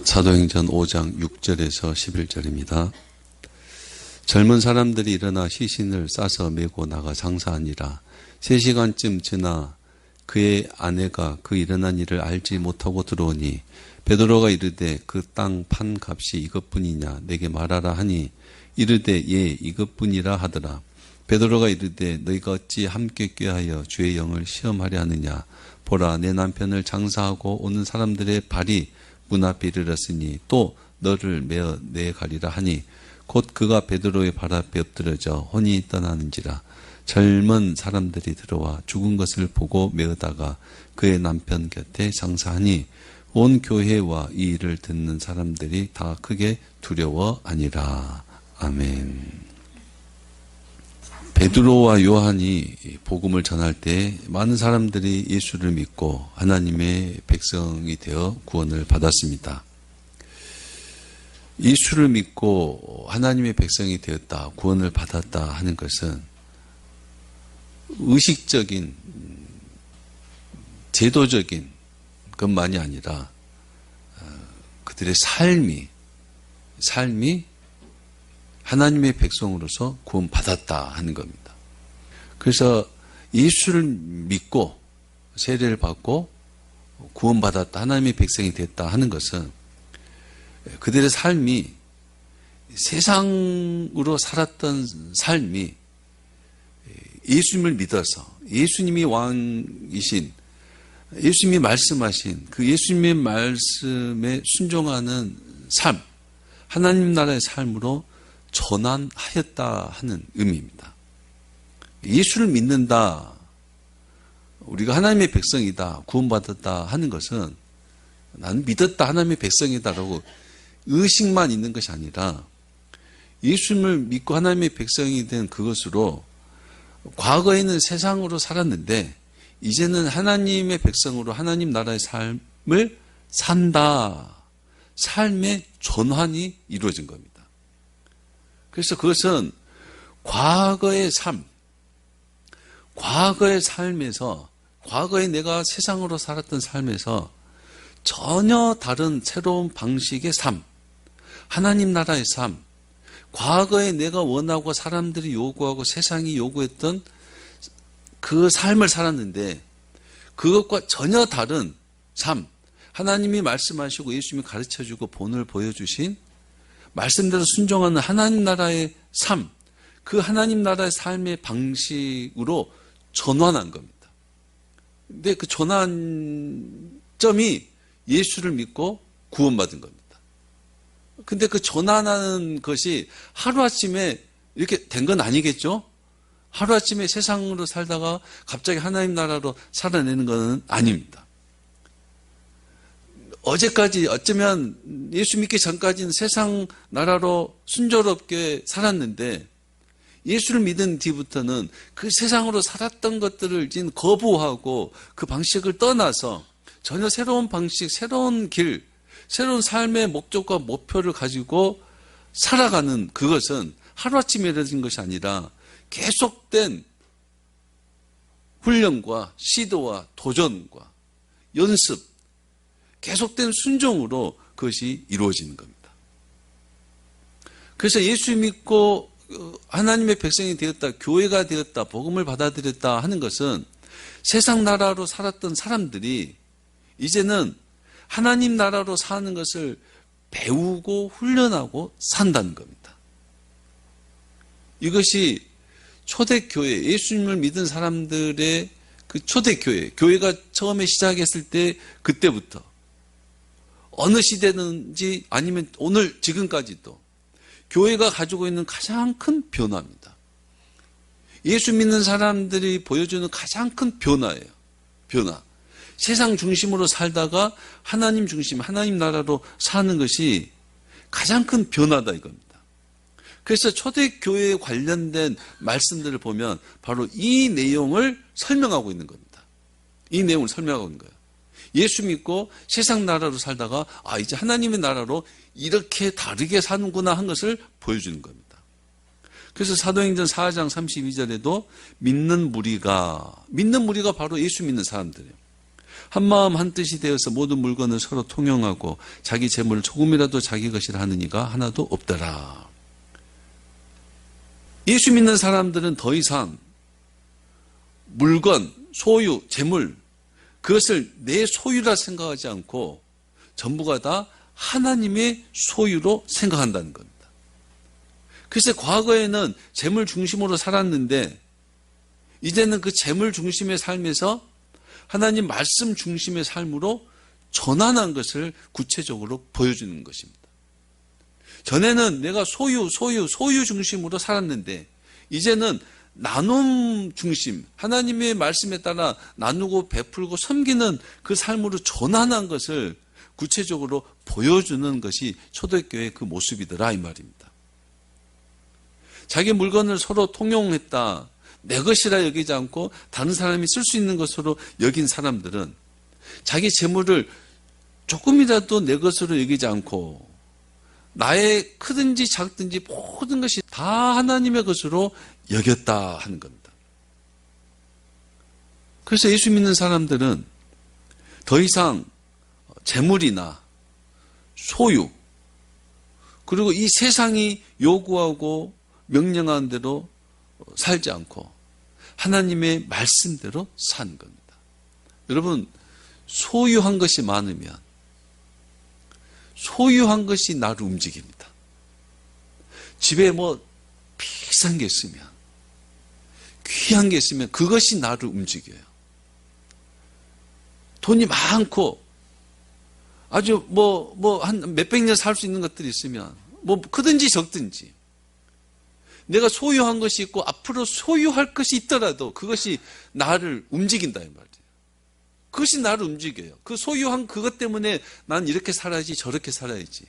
사도행전 5장 6절에서 11절입니다. 젊은 사람들이 일어나 시신을 싸서 메고 나가 장사하니라. 3시간쯤 지나 그의 아내가 그 일어난 일을 알지 못하고 들어오니 베드로가 이르되 그 땅 판 값이 이것뿐이냐 내게 말하라 하니 이르되 예 이것뿐이라 하더라. 베드로가 이르되 너희가 어찌 함께 꾀하여 주의 영을 시험하려 하느냐. 보라 내 남편을 장사하고 오는 사람들의 발이 문 앞에 이르렀으니 또 너를 메어 내가리라 하니 곧 그가 베드로의 발 앞에 엎드러져 혼이 떠나는지라. 젊은 사람들이 들어와 죽은 것을 보고 메어다가 그의 남편 곁에 장사하니 온 교회와 이 일을 듣는 사람들이 다 크게 두려워하니라. 아멘. 베드로와 요한이 복음을 전할 때 많은 사람들이 예수를 믿고 하나님의 백성이 되어 구원을 받았습니다. 예수를 믿고 하나님의 백성이 되었다, 구원을 받았다 하는 것은 의식적인, 제도적인 것만이 아니라 그들의 삶이 하나님의 백성으로서 구원받았다 하는 겁니다. 그래서 예수를 믿고 세례를 받고 구원받았다, 하나님의 백성이 됐다 하는 것은 그들의 삶이 세상으로 살았던 삶이 예수님을 믿어서 예수님이 왕이신, 예수님이 말씀하신 그 예수님의 말씀에 순종하는 삶, 하나님 나라의 삶으로 전환하였다 하는 의미입니다. 예수를 믿는다, 우리가 하나님의 백성이다, 구원받았다 하는 것은 나는 믿었다, 하나님의 백성이다라고 의식만 있는 것이 아니라 예수님을 믿고 하나님의 백성이 된 그것으로 과거에는 세상으로 살았는데 이제는 하나님의 백성으로 하나님 나라의 삶을 산다, 삶의 전환이 이루어진 겁니다. 그래서 그것은 과거의 삶, 과거의 삶에서, 과거에 내가 세상으로 살았던 삶에서 전혀 다른 새로운 방식의 삶, 하나님 나라의 삶, 과거에 내가 원하고 사람들이 요구하고 세상이 요구했던 그 삶을 살았는데 그것과 전혀 다른 삶, 하나님이 말씀하시고 예수님이 가르쳐주고 본을 보여주신 말씀대로 순종하는 하나님 나라의 삶, 그 하나님 나라의 삶의 방식으로 전환한 겁니다. 근데 그 전환점이 예수를 믿고 구원받은 겁니다. 근데 그 전환하는 것이 하루아침에 이렇게 된 건 아니겠죠? 하루아침에 세상으로 살다가 갑자기 하나님 나라로 살아내는 건 아닙니다. 어제까지 어쩌면 예수 믿기 전까지는 세상 나라로 순조롭게 살았는데 예수를 믿은 뒤부터는 그 세상으로 살았던 것들을 이제 거부하고 그 방식을 떠나서 전혀 새로운 방식, 새로운 길, 새로운 삶의 목적과 목표를 가지고 살아가는 그것은 하루아침에 이루어진 것이 아니라 계속된 훈련과 시도와 도전과 연습, 계속된 순종으로 그것이 이루어지는 겁니다. 그래서 예수 믿고 하나님의 백성이 되었다, 교회가 되었다, 복음을 받아들였다 하는 것은 세상 나라로 살았던 사람들이 이제는 하나님 나라로 사는 것을 배우고 훈련하고 산다는 겁니다. 이것이 초대교회, 예수님을 믿은 사람들의 그 초대교회, 교회가 처음에 시작했을 때 그때부터 어느 시대든지 아니면 오늘 지금까지도 교회가 가지고 있는 가장 큰 변화입니다. 예수 믿는 사람들이 보여주는 가장 큰 변화예요. 변화. 세상 중심으로 살다가 하나님 중심, 하나님 나라로 사는 것이 가장 큰 변화다 이겁니다. 그래서 초대교회에 관련된 말씀들을 보면 바로 이 내용을 설명하고 있는 겁니다. 이 내용을 설명하고 있는 거예요. 예수 믿고 세상 나라로 살다가 이제 하나님의 나라로 이렇게 다르게 사는구나 한 것을 보여주는 겁니다. 그래서 사도행전 4장 32절에도 믿는 무리가 바로 예수 믿는 사람들이에요. 한마음 한뜻이 되어서 모든 물건을 서로 통용하고 자기 재물을 조금이라도 자기 것이라 하는 이가 하나도 없더라. 예수 믿는 사람들은 더 이상 물건, 소유, 재물, 그것을 내 소유라 생각하지 않고 전부가 다 하나님의 소유로 생각한다는 겁니다. 그래서 과거에는 재물 중심으로 살았는데 이제는 그 재물 중심의 삶에서 하나님 말씀 중심의 삶으로 전환한 것을 구체적으로 보여주는 것입니다. 전에는 내가 소유 중심으로 살았는데 이제는 나눔 중심, 하나님의 말씀에 따라 나누고 베풀고 섬기는 그 삶으로 전환한 것을 구체적으로 보여주는 것이 초대교회의 그 모습이더라 이 말입니다. 자기 물건을 서로 통용했다. 내 것이라 여기지 않고 다른 사람이 쓸 수 있는 것으로 여긴 사람들은 자기 재물을 조금이라도 내 것으로 여기지 않고 나의 크든지 작든지 모든 것이 다 하나님의 것으로 여겼다 하는 겁니다. 그래서 예수 믿는 사람들은 더 이상 재물이나 소유 그리고 이 세상이 요구하고 명령하는 대로 살지 않고 하나님의 말씀대로 사는 겁니다. 여러분, 소유한 것이 많으면 소유한 것이 나를 움직입니다. 집에 뭐 비싼 게 있으면 귀한 게 있으면 그것이 나를 움직여요. 돈이 많고 아주 한 몇백 년 살 수 있는 것들이 있으면 뭐 크든지 적든지 내가 소유한 것이 있고 앞으로 소유할 것이 있더라도 그것이 나를 움직인다 이 말이에요. 그것이 나를 움직여요. 그 소유한 그것 때문에 난 이렇게 살아야지 저렇게 살아야지.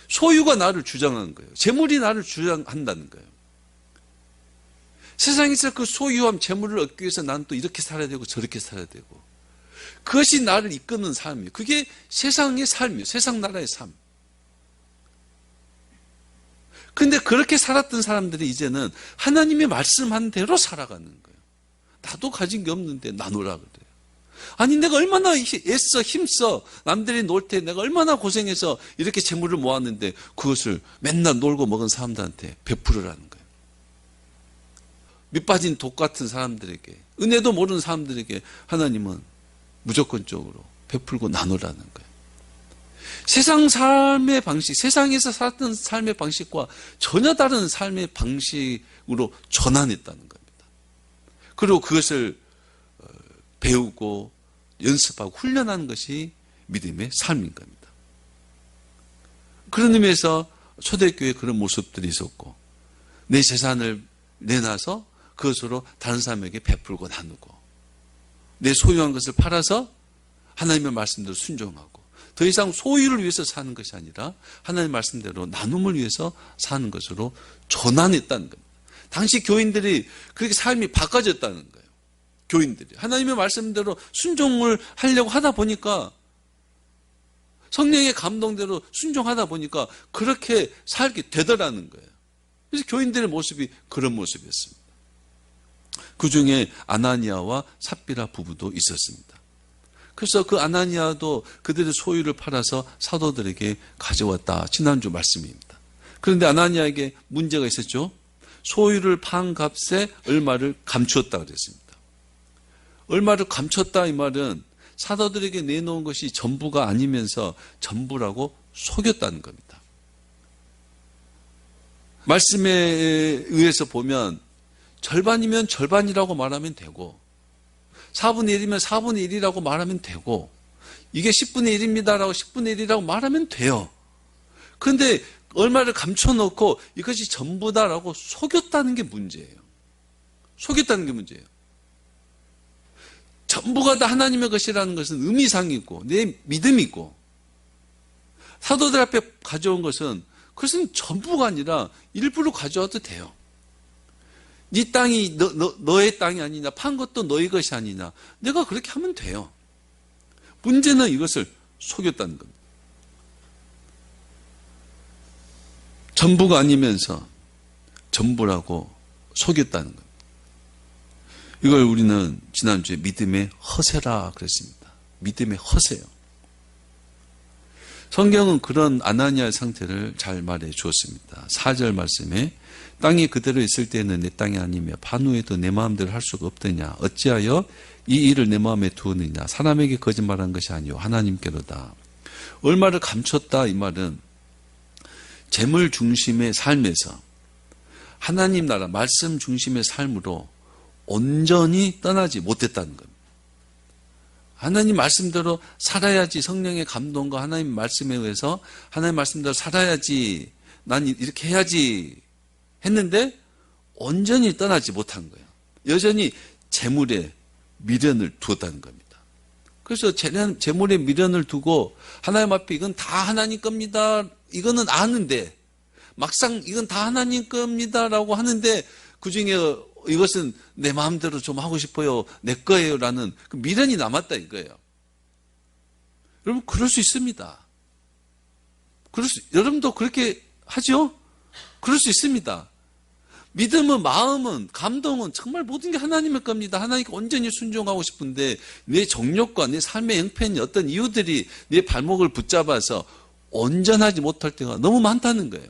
소유가 나를 주장한 거예요. 재물이 나를 주장한다는 거예요. 세상에서 그 소유함 재물을 얻기 위해서 나는 또 이렇게 살아야 되고 저렇게 살아야 되고 그것이 나를 이끄는 삶이에요. 그게 세상의 삶이에요. 세상 나라의 삶. 그런데 그렇게 살았던 사람들이 이제는 하나님의 말씀한 대로 살아가는 거예요. 나도 가진 게 없는데 나누라 그래요. 아니 내가 얼마나 애써 힘써 남들이 놀 때 내가 얼마나 고생해서 이렇게 재물을 모았는데 그것을 맨날 놀고 먹은 사람들한테 베풀으라는 거예요. 밑빠진 독 같은 사람들에게 은혜도 모르는 사람들에게 하나님은 무조건적으로 베풀고 나누라는 거예요. 세상 삶의 방식, 세상에서 살았던 삶의 방식과 전혀 다른 삶의 방식으로 전환했다는 겁니다. 그리고 그것을 배우고 연습하고 훈련하는 것이 믿음의 삶인 겁니다. 그런 의미에서 초대교회에 그런 모습들이 있었고 내 재산을 내놔서 그것으로 다른 사람에게 베풀고 나누고 내 소유한 것을 팔아서 하나님의 말씀대로 순종하고 더 이상 소유를 위해서 사는 것이 아니라 하나님의 말씀대로 나눔을 위해서 사는 것으로 전환했다는 겁니다. 당시 교인들이 그렇게 삶이 바꿔졌다는 거예요. 교인들이 하나님의 말씀대로 순종을 하려고 하다 보니까 성령의 감동대로 순종하다 보니까 그렇게 살게 되더라는 거예요. 그래서 교인들의 모습이 그런 모습이었습니다. 그 중에 아나니아와 삽비라 부부도 있었습니다. 그래서 그 아나니아도 그들의 소유를 팔아서 사도들에게 가져왔다. 지난주 말씀입니다. 그런데 아나니아에게 문제가 있었죠. 소유를 판 값에 얼마를 감추었다 그랬습니다. 얼마를 감췄다 이 말은 사도들에게 내놓은 것이 전부가 아니면서 전부라고 속였다는 겁니다. 말씀에 의해서 보면 절반이면 절반이라고 말하면 되고 4분의 1이면 4분의 1이라고 말하면 되고 이게 10분의 1입니다라고 10분의 1이라고 말하면 돼요. 그런데 얼마를 감춰놓고 이것이 전부다라고 속였다는 게 문제예요. 속였다는 게 문제예요. 전부가 다 하나님의 것이라는 것은 의미상이고 내 믿음이고 사도들 앞에 가져온 것은 그것은 전부가 아니라 일부러 가져와도 돼요. 네 땅이 너의 땅이 아니냐 판 것도 너의 것이 아니냐 내가 그렇게 하면 돼요. 문제는 이것을 속였다는 겁니다. 전부가 아니면서 전부라고 속였다는 겁니다. 이걸 우리는 지난주에 믿음의 허세라 그랬습니다. 믿음의 허세요. 성경은 그런 아나니아의 상태를 잘 말해 주었습니다. 4절 말씀에 땅이 그대로 있을 때는 내 땅이 아니며 반후에도 내 마음대로 할 수가 없더냐. 어찌하여 이 일을 내 마음에 두었느냐. 사람에게 거짓말한 것이 아니요 하나님께로다. 얼마를 감췄다 이 말은 재물 중심의 삶에서 하나님 나라 말씀 중심의 삶으로 온전히 떠나지 못했다는 겁니다. 하나님 말씀대로 살아야지, 성령의 감동과 하나님 말씀에 의해서 하나님 말씀대로 살아야지, 난 이렇게 해야지 했는데 온전히 떠나지 못한 거예요. 여전히 재물에 미련을 두었다는 겁니다. 그래서 재물에 미련을 두고 하나님 앞에 이건 다 하나님 겁니다, 이거는 아는데 막상 이건 다 하나님 겁니다라고 하는데 그중에 이것은 내 마음대로 좀 하고 싶어요, 내 거예요 라는 그 미련이 남았다 이거예요. 여러분 그럴 수 있습니다. 여러분도 그렇게 하죠? 그럴 수 있습니다. 믿음은, 마음은, 감동은 정말 모든 게 하나님의 겁니다. 하나님께 온전히 순종하고 싶은데 내 정욕과 내 삶의 형편이 어떤 이유들이 내 발목을 붙잡아서 온전하지 못할 때가 너무 많다는 거예요.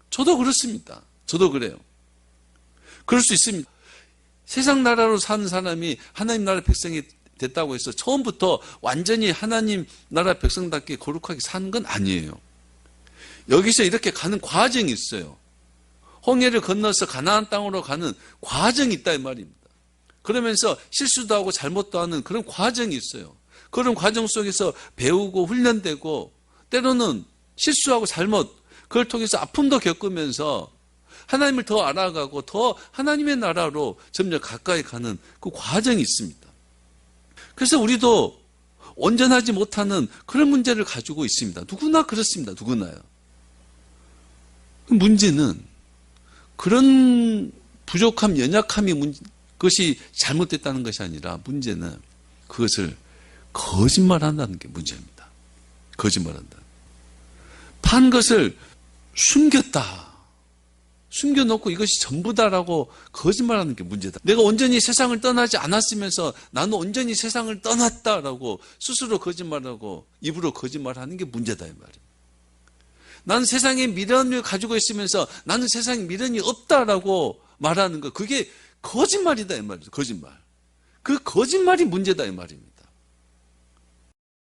저도 그렇습니다. 저도 그래요. 그럴 수 있습니다. 세상 나라로 사는 사람이 하나님 나라 백성이 됐다고 해서 처음부터 완전히 하나님 나라 백성답게 거룩하게 사는 건 아니에요. 여기서 이렇게 가는 과정이 있어요. 홍해를 건너서 가나안 땅으로 가는 과정이 있다 이 말입니다. 그러면서 실수도 하고 잘못도 하는 그런 과정이 있어요. 그런 과정 속에서 배우고 훈련되고 때로는 실수하고 잘못, 그걸 통해서 아픔도 겪으면서 하나님을 더 알아가고 더 하나님의 나라로 점점 가까이 가는 그 과정이 있습니다. 그래서 우리도 온전하지 못하는 그런 문제를 가지고 있습니다. 누구나 그렇습니다. 누구나요. 문제는 그런 부족함, 연약함이 그것이 잘못됐다는 것이 아니라 문제는 그것을 거짓말한다는 게 문제입니다. 거짓말한다. 판 것을 숨겨놓고 이것이 전부다라고 거짓말하는 게 문제다. 내가 온전히 세상을 떠나지 않았으면서 나는 온전히 세상을 떠났다라고 스스로 거짓말하고 입으로 거짓말하는 게 문제다 이 말이에요. 나는 세상에 미련을 가지고 있으면서 나는 세상에 미련이 없다라고 말하는 거, 그게 거짓말이다 이 말이죠. 거짓말. 그 거짓말이 문제다 이 말입니다.